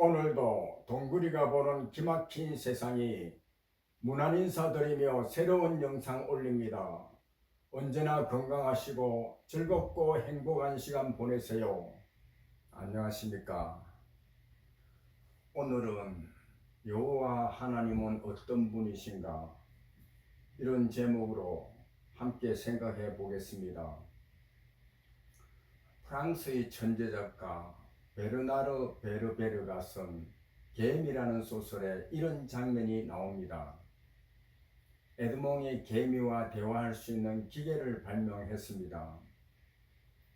오늘도 동구리가 보는 기막힌 세상이 무난인사드리며 새로운 영상 올립니다. 언제나 건강하시고 즐겁고 행복한 시간 보내세요. 안녕하십니까. 오늘은 여호와 하나님은 어떤 분이신가, 이런 제목으로 함께 생각해 보겠습니다. 프랑스의 천재작가 베르나르 베르베르가 쓴 개미라는 소설에 이런 장면이 나옵니다. 에드몽이 개미와 대화할 수 있는 기계를 발명했습니다.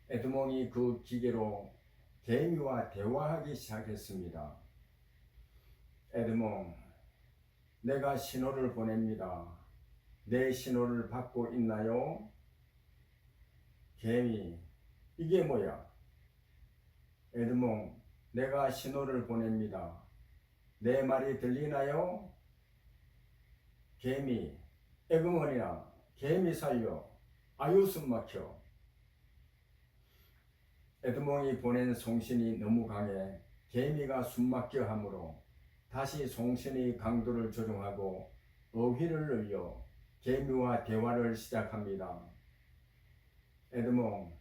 에드몽이 그 기계로 개미와 대화하기 시작했습니다. 에드몽, 내가 신호를 보냅니다. 내 신호를 받고 있나요? 개미, 이게 뭐야? 에드몽, 내가 신호를 보냅니다. 내 말이 들리나요? 개미, 에그머니야, 개미 살려. 아유 숨 막혀. 에드몽이 보낸 송신이 너무 강해 개미가 숨 막혀 하므로 다시 송신의 강도를 조정하고 어휘를 늘려 개미와 대화를 시작합니다. 에드몽,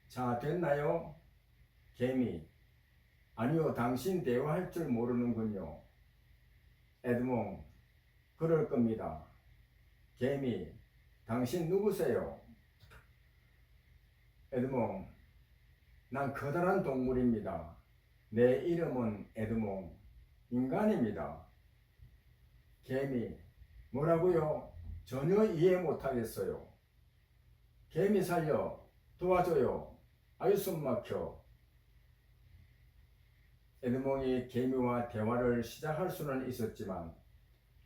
자 됐나요? 개미, 아니요, 당신 대화할 줄 모르는군요. 에드몽, 그럴 겁니다. 개미, 당신 누구세요? 에드몽, 난 커다란 동물입니다. 내 이름은 에드몽, 인간입니다. 개미, 뭐라고요? 전혀 이해 못하겠어요. 개미 살려, 도와줘요. 아유 숨 막혀. 에드몽이 개미와 대화를 시작할 수는 있었지만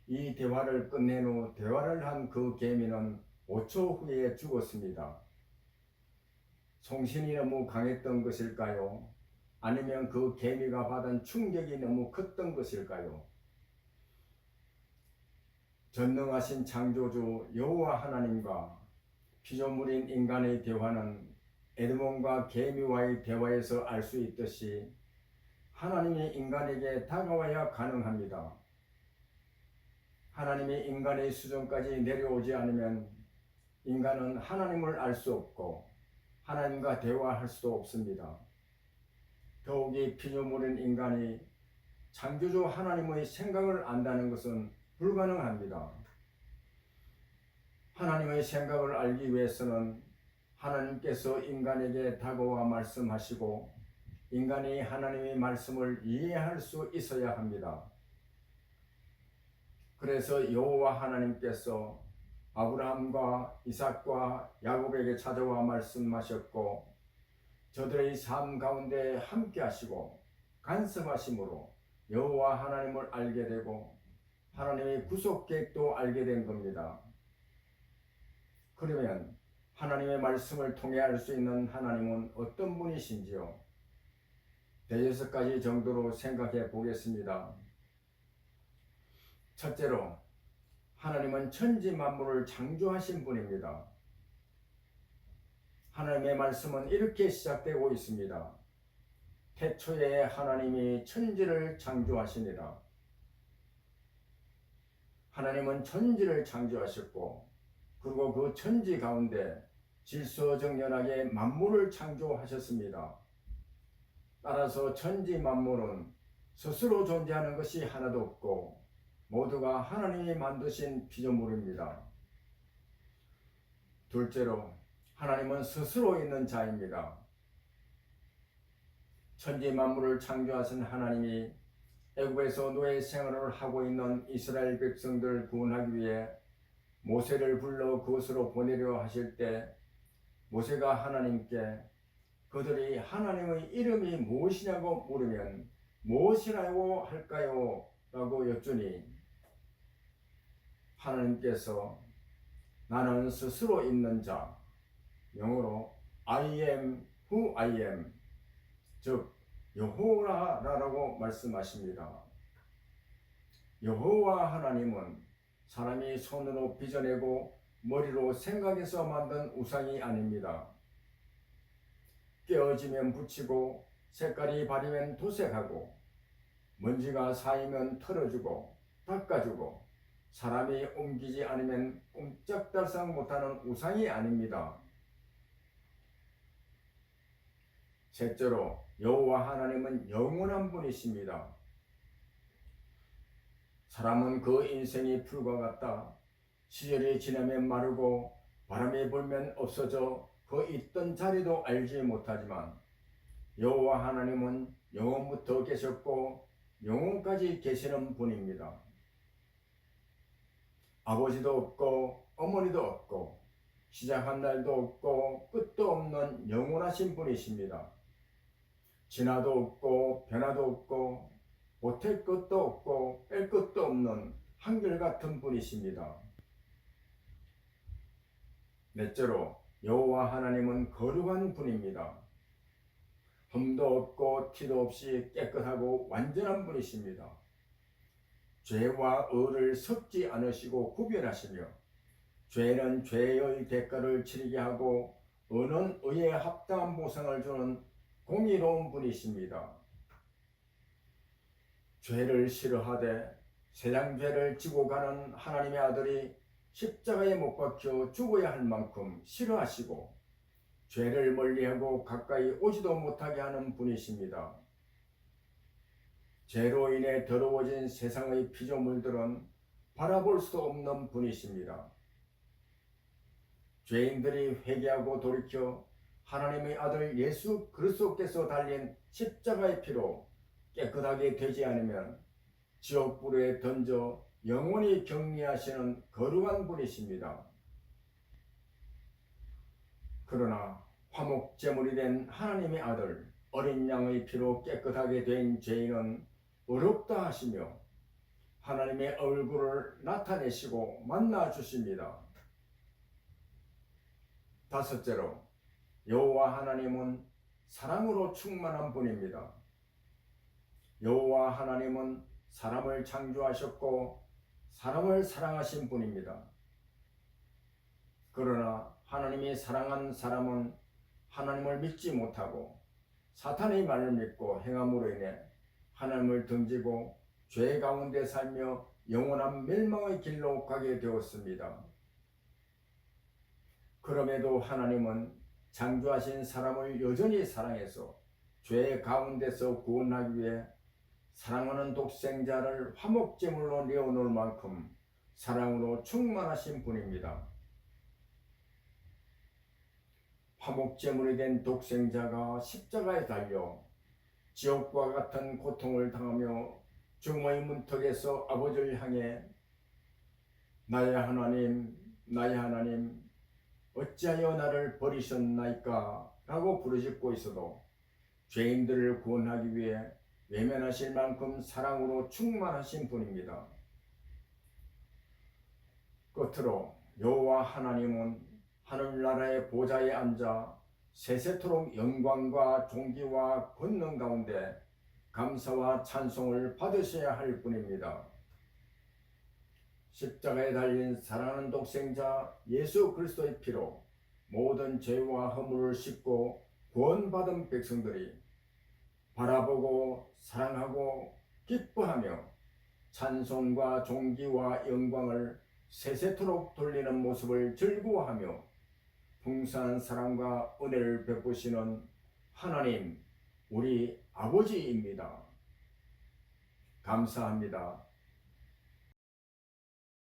이 대화를 끝낸 후 대화를 한 그 개미는 5초 후에 죽었습니다. 송신이 너무 강했던 것일까요? 아니면 그 개미가 받은 충격이 너무 컸던 것일까요? 전능하신 창조주 여호와 하나님과 피조물인 인간의 대화는 에드몽과 개미와의 대화에서 알 수 있듯이 하나님이 인간에게 다가와야 가능합니다. 하나님이 인간의 수준까지 내려오지 않으면 인간은 하나님을 알 수 없고 하나님과 대화할 수도 없습니다. 더욱이 피조물인 인간이 창조주 하나님의 생각을 안다는 것은 불가능합니다. 하나님의 생각을 알기 위해서는 하나님께서 인간에게 다가와 말씀하시고 인간이 하나님의 말씀을 이해할 수 있어야 합니다. 그래서 여호와 하나님께서 아브라함과 이삭과 야곱에게 찾아와 말씀하셨고 저들의 삶 가운데 함께 하시고 간섭하심으로 여호와 하나님을 알게 되고 하나님의 구속 계획도 알게 된 겁니다. 그러면 하나님의 말씀을 통해 알 수 있는 하나님은 어떤 분이신지요? 대여섯 가지 정도로 생각해 보겠습니다. 첫째로, 하나님은 천지 만물을 창조하신 분입니다. 하나님의 말씀은 이렇게 시작되고 있습니다. 태초에 하나님이 천지를 창조하시니라. 하나님은 천지를 창조하셨고 그리고 그 천지 가운데 질서정연하게 만물을 창조하셨습니다. 따라서 천지 만물은 스스로 존재하는 것이 하나도 없고 모두가 하나님이 만드신 피조물입니다. 둘째로, 하나님은 스스로 있는 자입니다. 천지 만물을 창조하신 하나님이 애굽에서 노예 생활을 하고 있는 이스라엘 백성들을 구원하기 위해 모세를 불러 그곳으로 보내려 하실 때 모세가 하나님께 그들이 하나님의 이름이 무엇이냐고 물으면 무엇이라고 할까요? 라고 여쭈니 하나님께서 나는 스스로 있는 자, 영어로 I am who I am, 즉 여호와라고 말씀하십니다. 여호와 하나님은 사람이 손으로 빚어내고 머리로 생각해서 만든 우상이 아닙니다. 깨어지면 붙이고 색깔이 바리면 도색하고 먼지가 쌓이면 털어주고 닦아주고 사람이 옮기지 않으면 꼼짝달싹 못하는 우상이 아닙니다. 셋째로 여호와 하나님은 영원한 분이십니다. 사람은 그 인생이 풀과 같다. 시절이 지나면 마르고 바람이 불면 없어져 그 있던 자리도 알지 못하지만 여호와 하나님은 영원부터 계셨고 영원까지 계시는 분입니다. 아버지도 없고 어머니도 없고 시작한 날도 없고 끝도 없는 영원하신 분이십니다. 진화도 없고 변화도 없고 보탤 것도 없고 뺄 것도 없는 한결같은 분이십니다. 넷째로 여호와 하나님은 거룩한 분입니다. 흠도 없고 티도 없이 깨끗하고 완전한 분이십니다. 죄와 의를 섞지 않으시고 구별하시며 죄는 죄의 대가를 치르게 하고 의는 의에 합당한 보상을 주는 공의로운 분이십니다. 죄를 싫어하되 세상 죄를 지고 가는 하나님의 아들이 십자가에 못 박혀 죽어야 할 만큼 싫어하시고 죄를 멀리하고 가까이 오지도 못하게 하는 분이십니다. 죄로 인해 더러워진 세상의 피조물들은 바라볼 수 없는 분이십니다. 죄인들이 회개하고 돌이켜 하나님의 아들 예수 그리스도께서 달린 십자가의 피로 깨끗하게 되지 않으면 지옥불에 던져 영원히 격리하시는 거룩한 분이십니다. 그러나 화목제물이 된 하나님의 아들 어린 양의 피로 깨끗하게 된 죄인은 어렵다 하시며 하나님의 얼굴을 나타내시고 만나 주십니다. 다섯째로 여호와 하나님은 사랑으로 충만한 분입니다. 여호와 하나님은 사람을 창조하셨고 사람을 사랑하신 분입니다. 그러나 하나님이 사랑한 사람은 하나님을 믿지 못하고 사탄의 말을 믿고 행함으로 인해 하나님을 등지고 죄 가운데 살며 영원한 멸망의 길로 가게 되었습니다. 그럼에도 하나님은 창조하신 사람을 여전히 사랑해서 죄 가운데서 구원하기 위해 사랑하는 독생자를 화목제물로 내어놓을 만큼 사랑으로 충만하신 분입니다. 화목제물이 된 독생자가 십자가에 달려 지옥과 같은 고통을 당하며 죽음의 문턱에서 아버지를 향해 나의 하나님, 나의 하나님, 어찌하여 나를 버리셨나이까? 라고 부르짖고 있어도 죄인들을 구원하기 위해 외면하실 만큼 사랑으로 충만하신 분입니다. 끝으로 여호와 하나님은 하늘나라의 보좌에 앉아 세세토록 영광과 존귀와 권능 가운데 감사와 찬송을 받으셔야 할 분입니다. 십자가에 달린 사랑하는 독생자 예수 그리스도의 피로 모든 죄와 허물을 씻고 구원받은 백성들이 바라보고 사랑하고 기뻐하며 찬송과 존귀와 영광을 세세토록 돌리는 모습을 즐거워하며 풍성한 사랑과 은혜를 베푸시는 하나님, 우리 아버지입니다. 감사합니다.